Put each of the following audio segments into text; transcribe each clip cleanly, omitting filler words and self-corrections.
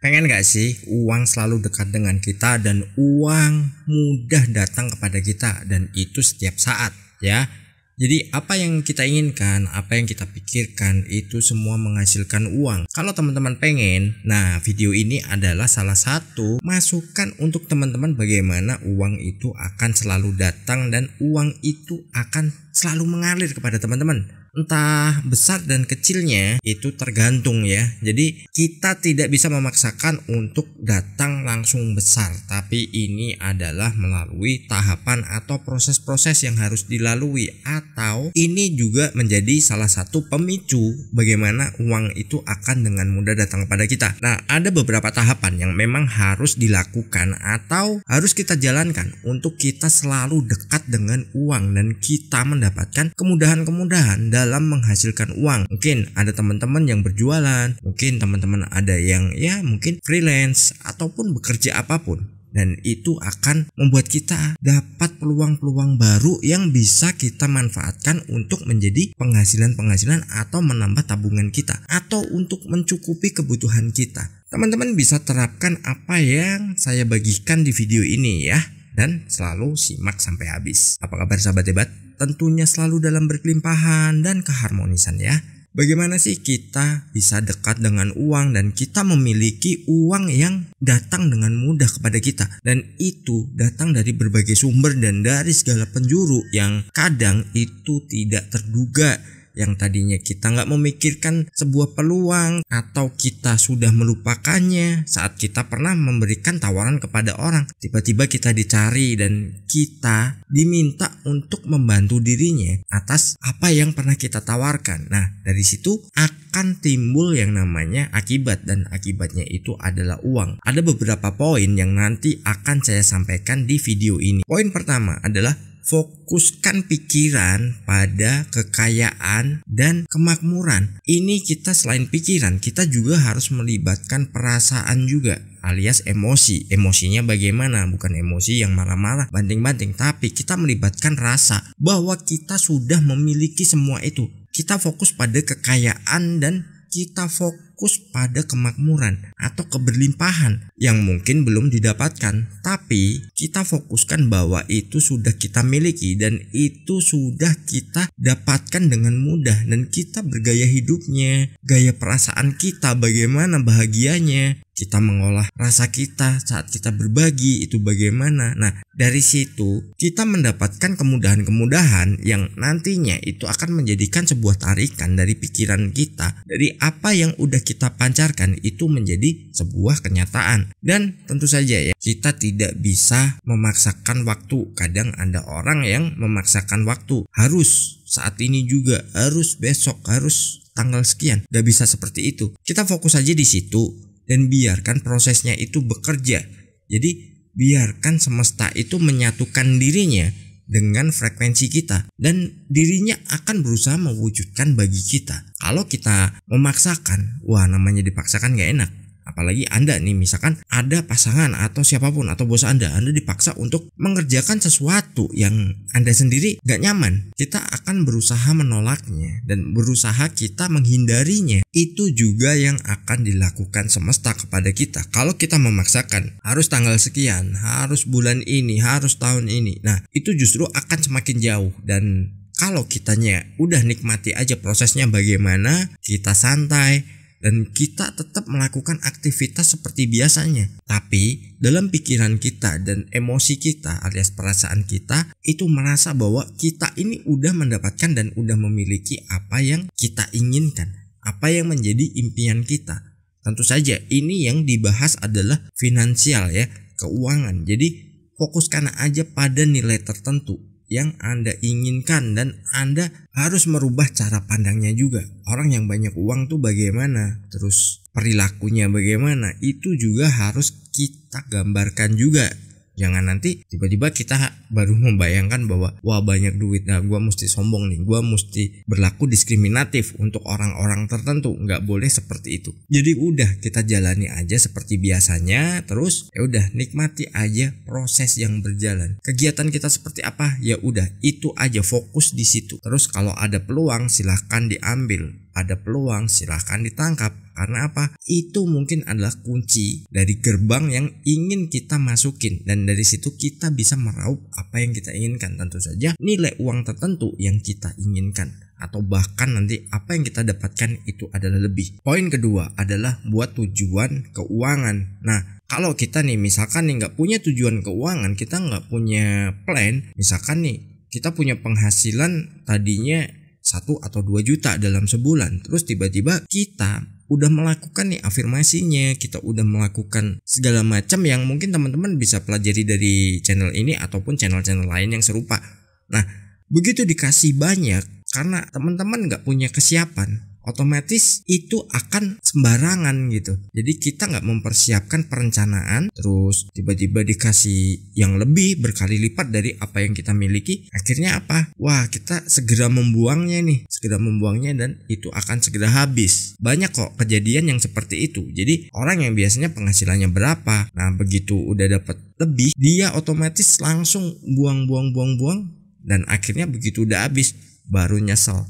Pengen gak sih uang selalu dekat dengan kita dan uang mudah datang kepada kita dan itu setiap saat ya. Jadi apa yang kita inginkan, apa yang kita pikirkan itu semua menghasilkan uang. Kalau teman-teman pengen, nah video ini adalah salah satu masukan untuk teman-teman bagaimana uang itu akan selalu datang dan uang itu akan selalu mengalir kepada teman-teman. Entah besar dan kecilnya itu tergantung ya. Jadi kita tidak bisa memaksakan untuk datang langsung besar, tapi ini adalah melalui tahapan atau proses-proses yang harus dilalui, atau ini juga menjadi salah satu pemicu bagaimana uang itu akan dengan mudah datang kepada kita. Nah, ada beberapa tahapan yang memang harus dilakukan atau harus kita jalankan untuk kita selalu dekat dengan uang dan kita mendapatkan kemudahan-kemudahan dalam menghasilkan uang. Mungkin ada teman-teman yang berjualan, mungkin teman-teman ada yang mungkin freelance ataupun bekerja apapun, dan itu akan membuat kita dapat peluang-peluang baru yang bisa kita manfaatkan untuk menjadi penghasilan-penghasilan atau menambah tabungan kita atau untuk mencukupi kebutuhan kita. Teman-teman bisa terapkan apa yang saya bagikan di video ini ya, dan selalu simak sampai habis. Apa kabar sahabat hebat? Tentunya selalu dalam berkelimpahan dan keharmonisan ya. Bagaimana sih kita bisa dekat dengan uang dan kita memiliki uang yang datang dengan mudah kepada kita, dan itu datang dari berbagai sumber dan dari segala penjuru yang kadang itu tidak terduga. Yang tadinya kita nggak memikirkan sebuah peluang atau kita sudah melupakannya saat kita pernah memberikan tawaran kepada orang, tiba-tiba kita dicari dan kita diminta untuk membantu dirinya atas apa yang pernah kita tawarkan. Nah, dari situ akan timbul yang namanya akibat, dan akibatnya itu adalah uang. Ada beberapa poin yang nanti akan saya sampaikan di video ini. Poin pertama adalah fokuskan pikiran pada kekayaan dan kemakmuran. Ini kita selain pikiran, kita juga harus melibatkan perasaan juga, alias emosi. Emosinya bagaimana? Bukan emosi yang marah-marah, banting-banting, tapi kita melibatkan rasa bahwa kita sudah memiliki semua itu. Kita fokus pada kekayaan dan kita fokus pada kemakmuran atau keberlimpahan yang mungkin belum didapatkan, tapi kita fokuskan bahwa itu sudah kita miliki dan itu sudah kita dapatkan dengan mudah, dan kita bergaya hidupnya, gaya perasaan kita bagaimana bahagianya, kita mengolah rasa kita saat kita berbagi itu bagaimana. Nah, dari situ kita mendapatkan kemudahan-kemudahan yang nantinya itu akan menjadikan sebuah tarikan dari pikiran kita, dari apa yang udah kita pancarkan itu menjadi sebuah kenyataan. Dan tentu saja ya, kita tidak bisa memaksakan waktu. Kadang ada orang yang memaksakan waktu, harus saat ini juga, harus besok, harus tanggal sekian. Gak bisa seperti itu. Kita fokus aja di situ dan biarkan prosesnya itu bekerja. Jadi biarkan semesta itu menyatukan dirinya dengan frekuensi kita, dan dirinya akan berusaha mewujudkan bagi kita. Kalau kita memaksakan, wah namanya dipaksakan gak enak. Apalagi Anda nih, misalkan ada pasangan atau siapapun atau bos Anda dipaksa untuk mengerjakan sesuatu yang Anda sendiri gak nyaman. Kita akan berusaha menolaknya dan berusaha kita menghindarinya. Itu juga yang akan dilakukan semesta kepada kita. Kalau kita memaksakan harus tanggal sekian, harus bulan ini, harus tahun ini, nah itu justru akan semakin jauh. Dan kalau kitanya udah nikmati aja prosesnya, bagaimana kita santai dan kita tetap melakukan aktivitas seperti biasanya, tapi dalam pikiran kita dan emosi kita alias perasaan kita itu merasa bahwa kita ini udah mendapatkan dan udah memiliki apa yang kita inginkan, apa yang menjadi impian kita. Tentu saja ini yang dibahas adalah finansial ya, keuangan. Jadi fokuskan aja pada nilai tertentu yang Anda inginkan, dan Anda harus merubah cara pandangnya juga. Orang yang banyak uang tuh bagaimana, terus perilakunya bagaimana, itu juga harus kita gambarkan juga. Jangan nanti tiba-tiba kita baru membayangkan bahwa wah banyak duit, nah gue mesti sombong nih, gue mesti berlaku diskriminatif untuk orang-orang tertentu. Nggak boleh seperti itu. Jadi udah kita jalani aja seperti biasanya, terus ya udah nikmati aja proses yang berjalan. Kegiatan kita seperti apa, ya udah itu aja, fokus di situ. Terus kalau ada peluang silahkan diambil. ada peluang silahkan ditangkap. Karena apa? Itu mungkin adalah kunci dari gerbang yang ingin kita masukin, dan dari situ kita bisa meraup apa yang kita inginkan. Tentu saja nilai uang tertentu yang kita inginkan, atau bahkan nanti apa yang kita dapatkan itu adalah lebih. Poin kedua adalah buat tujuan keuangan. Nah, kalau kita nih misalkan nih nggak punya tujuan keuangan, kita nggak punya plan, misalkan nih kita punya penghasilan tadinya 1 atau 2 juta dalam sebulan, terus tiba-tiba kita udah melakukan nih afirmasinya, kita udah melakukan segala macam yang mungkin teman-teman bisa pelajari dari channel ini ataupun channel-channel lain yang serupa. Nah, begitu dikasih banyak, karena teman-teman nggak punya kesiapan, otomatis itu akan sembarangan gitu. Jadi kita nggak mempersiapkan perencanaan, terus tiba-tiba dikasih yang lebih berkali lipat dari apa yang kita miliki. Akhirnya apa? Wah, kita segera membuangnya dan itu akan segera habis. Banyak kok kejadian yang seperti itu. Jadi orang yang biasanya penghasilannya berapa, nah begitu udah dapat lebih, dia otomatis langsung buang, dan akhirnya begitu udah habis baru nyesel.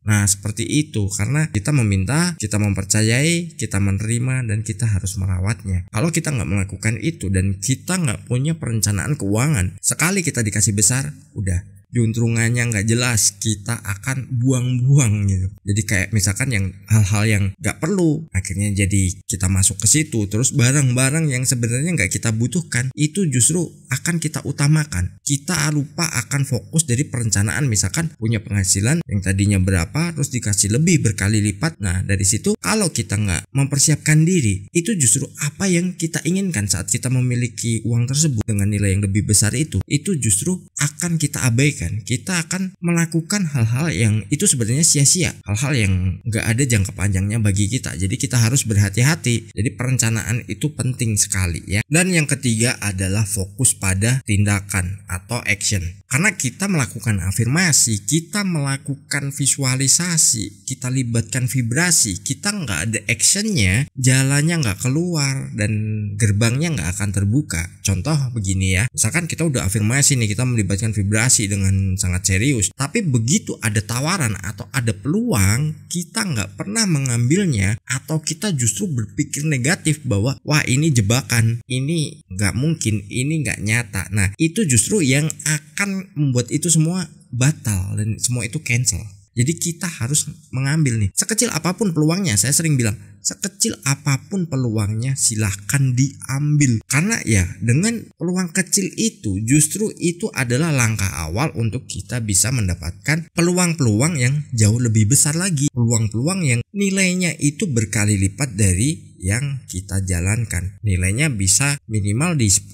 Nah, seperti itu, karena kita meminta, kita mempercayai, kita menerima, dan kita harus merawatnya. Kalau kita nggak melakukan itu dan kita nggak punya perencanaan keuangan, sekali kita dikasih besar, udah juntrungannya nggak jelas, kita akan buang-buang gitu. Jadi kayak misalkan yang hal-hal yang nggak perlu, akhirnya jadi kita masuk ke situ. Terus barang-barang yang sebenarnya nggak kita butuhkan, itu justru akan kita utamakan. Kita lupa akan fokus dari perencanaan. Misalkan punya penghasilan yang tadinya berapa, terus dikasih lebih berkali lipat. Nah, dari situ kalau kita nggak mempersiapkan diri, itu justru apa yang kita inginkan saat kita memiliki uang tersebut dengan nilai yang lebih besar itu justru akan kita abaikan. Kita akan melakukan hal-hal yang itu sebenarnya sia-sia, hal-hal yang nggak ada jangka panjangnya bagi kita. Jadi kita harus berhati-hati. Jadi perencanaan itu penting sekali ya. Dan yang ketiga adalah fokus pada tindakan atau action. Karena kita melakukan afirmasi, kita melakukan visualisasi, kita libatkan vibrasi, kita nggak ada actionnya, jalannya nggak keluar dan gerbangnya nggak akan terbuka. Contoh begini ya, misalkan kita udah afirmasi nih, kita melibatkan vibrasi dengan sangat serius, tapi begitu ada tawaran atau ada peluang, kita nggak pernah mengambilnya, atau kita justru berpikir negatif bahwa wah ini jebakan, ini nggak mungkin, ini nggak nyata. Nah, itu justru yang akan membuat itu semua batal dan semua itu cancel. Jadi kita harus mengambil nih, sekecil apapun peluangnya. Saya sering bilang, sekecil apapun peluangnya silahkan diambil. Karena ya dengan peluang kecil itu, justru itu adalah langkah awal untuk kita bisa mendapatkan peluang-peluang yang jauh lebih besar lagi. Peluang-peluang yang nilainya itu berkali lipat dari yang kita jalankan. Nilainya bisa minimal di 10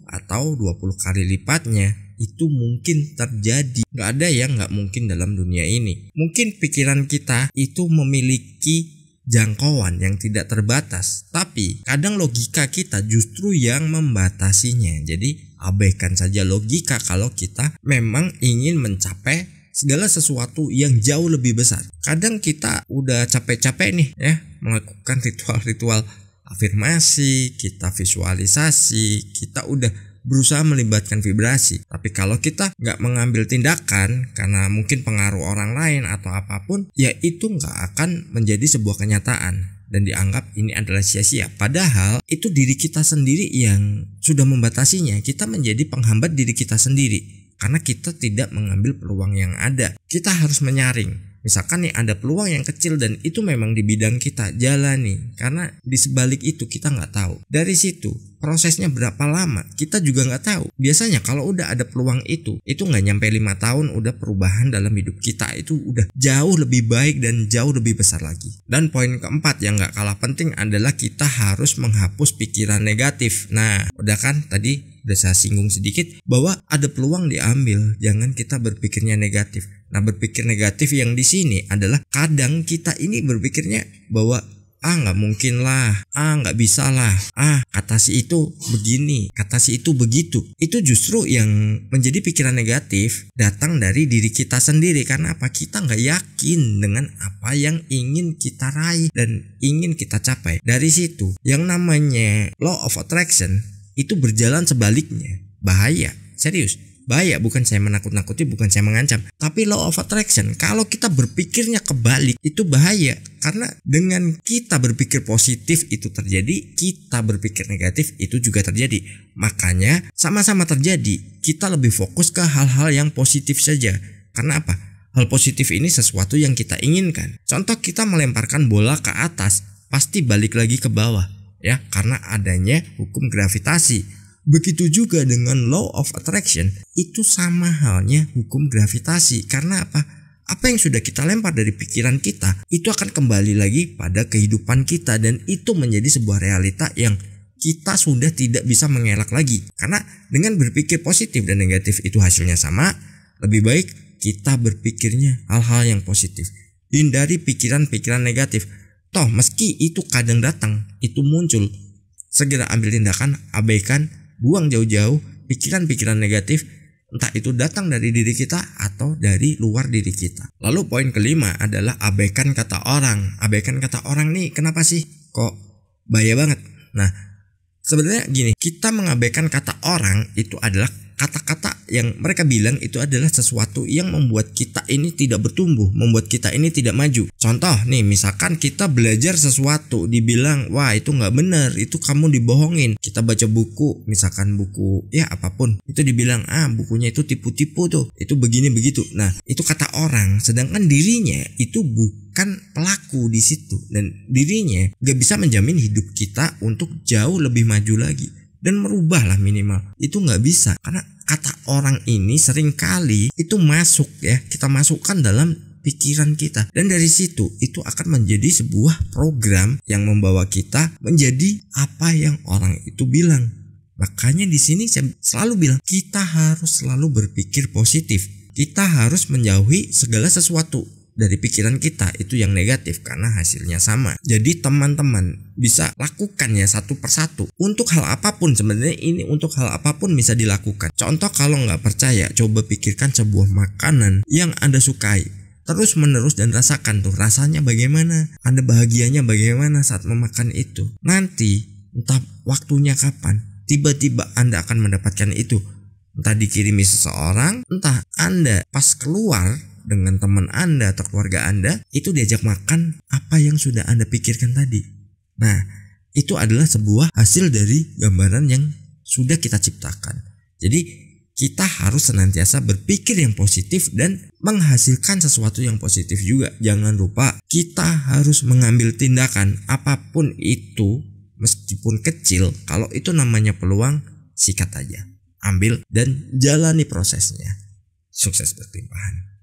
atau 20 kali lipatnya. Itu mungkin terjadi. Gak ada yang gak mungkin dalam dunia ini. Mungkin pikiran kita itu memiliki jangkauan yang tidak terbatas, tapi kadang logika kita justru yang membatasinya. Jadi abaikan saja logika kalau kita memang ingin mencapai segala sesuatu yang jauh lebih besar. Kadang kita udah capek-capek nih ya melakukan ritual-ritual afirmasi, kita visualisasi, kita udah berusaha melibatkan vibrasi. Tapi kalau kita nggak mengambil tindakan karena mungkin pengaruh orang lain atau apapun, ya itu nggak akan menjadi sebuah kenyataan dan dianggap ini adalah sia-sia. Padahal itu diri kita sendiri yang sudah membatasinya. Kita menjadi penghambat diri kita sendiri karena kita tidak mengambil peluang yang ada. Kita harus menyaring. Misalkan nih ada peluang yang kecil dan itu memang di bidang kita, jalani. Karena di sebalik itu kita nggak tahu. Dari situ prosesnya berapa lama kita juga nggak tahu. Biasanya kalau udah ada peluang itu nggak nyampe 5 tahun udah perubahan dalam hidup kita itu udah jauh lebih baik dan jauh lebih besar lagi. Dan poin keempat yang nggak kalah penting adalah kita harus menghapus pikiran negatif. Nah, udah kan tadi udah saya singgung sedikit bahwa ada peluang diambil, jangan kita berpikirnya negatif. Nah, berpikir negatif yang di sini adalah kadang kita ini berpikirnya bahwa nggak mungkin lah, nggak bisa lah, kata si itu begini, kata si itu begitu. Itu justru yang menjadi pikiran negatif datang dari diri kita sendiri. Karena apa? Kita nggak yakin dengan apa yang ingin kita raih dan ingin kita capai. Dari situ yang namanya law of attraction itu berjalan sebaliknya. Bahaya, serius. bahaya. Bukan saya menakut-nakuti, bukan saya mengancam, tapi law of attraction kalau kita berpikirnya kebalik itu bahaya. Karena dengan kita berpikir positif itu terjadi, kita berpikir negatif itu juga terjadi. Makanya sama-sama terjadi, kita lebih fokus ke hal-hal yang positif saja. Karena apa? Hal positif ini sesuatu yang kita inginkan. Contoh, kita melemparkan bola ke atas, pasti balik lagi ke bawah, ya, karena adanya hukum gravitasi. Begitu juga dengan law of attraction, itu sama halnya hukum gravitasi. Karena apa? Apa yang sudah kita lempar dari pikiran kita, itu akan kembali lagi pada kehidupan kita. Dan itu menjadi sebuah realita yang kita sudah tidak bisa mengelak lagi. Karena dengan berpikir positif dan negatif itu hasilnya sama, lebih baik kita berpikirnya hal-hal yang positif. Hindari pikiran-pikiran negatif. Toh meski itu kadang datang, itu muncul, segera ambil tindakan, abaikan, buang jauh-jauh pikiran-pikiran negatif, entah itu datang dari diri kita atau dari luar diri kita. Lalu poin kelima adalah abaikan kata orang. Abaikan kata orang nih kenapa sih kok bahaya banget? Nah, sebenarnya gini, kita mengabaikan kata orang itu adalah kata-kata yang mereka bilang itu adalah sesuatu yang membuat kita ini tidak bertumbuh, membuat kita ini tidak maju. Contoh nih, misalkan kita belajar sesuatu, dibilang wah itu nggak benar, itu kamu dibohongin. Kita baca buku, misalkan buku ya apapun, itu dibilang bukunya itu tipu-tipu tuh, itu begini begitu. Nah itu kata orang, sedangkan dirinya itu bukan pelaku di situ, dan dirinya nggak bisa menjamin hidup kita untuk jauh lebih maju lagi dan merubah lah minimal. Itu nggak bisa, karena kata orang ini seringkali itu masuk ya, kita masukkan dalam pikiran kita, dan dari situ itu akan menjadi sebuah program yang membawa kita menjadi apa yang orang itu bilang. Makanya di sini saya selalu bilang kita harus selalu berpikir positif. Kita harus menjauhi segala sesuatu dari pikiran kita itu yang negatif, karena hasilnya sama. Jadi teman-teman bisa lakukan ya satu persatu untuk hal apapun. Sebenarnya ini untuk hal apapun bisa dilakukan. Contoh, kalau nggak percaya, coba pikirkan sebuah makanan yang Anda sukai terus menerus dan rasakan tuh rasanya bagaimana, Anda bahagianya bagaimana saat memakan itu. Nanti entah waktunya kapan, tiba-tiba Anda akan mendapatkan itu. Entah dikirimi seseorang, entah Anda pas keluar dengan teman Anda atau keluarga Anda, itu diajak makan apa yang sudah Anda pikirkan tadi. Nah, itu adalah sebuah hasil dari gambaran yang sudah kita ciptakan. Jadi kita harus senantiasa berpikir yang positif dan menghasilkan sesuatu yang positif juga. Jangan lupa kita harus mengambil tindakan apapun itu, meskipun kecil. Kalau itu namanya peluang, sikat aja, ambil dan jalani prosesnya. Sukses berlimpahan.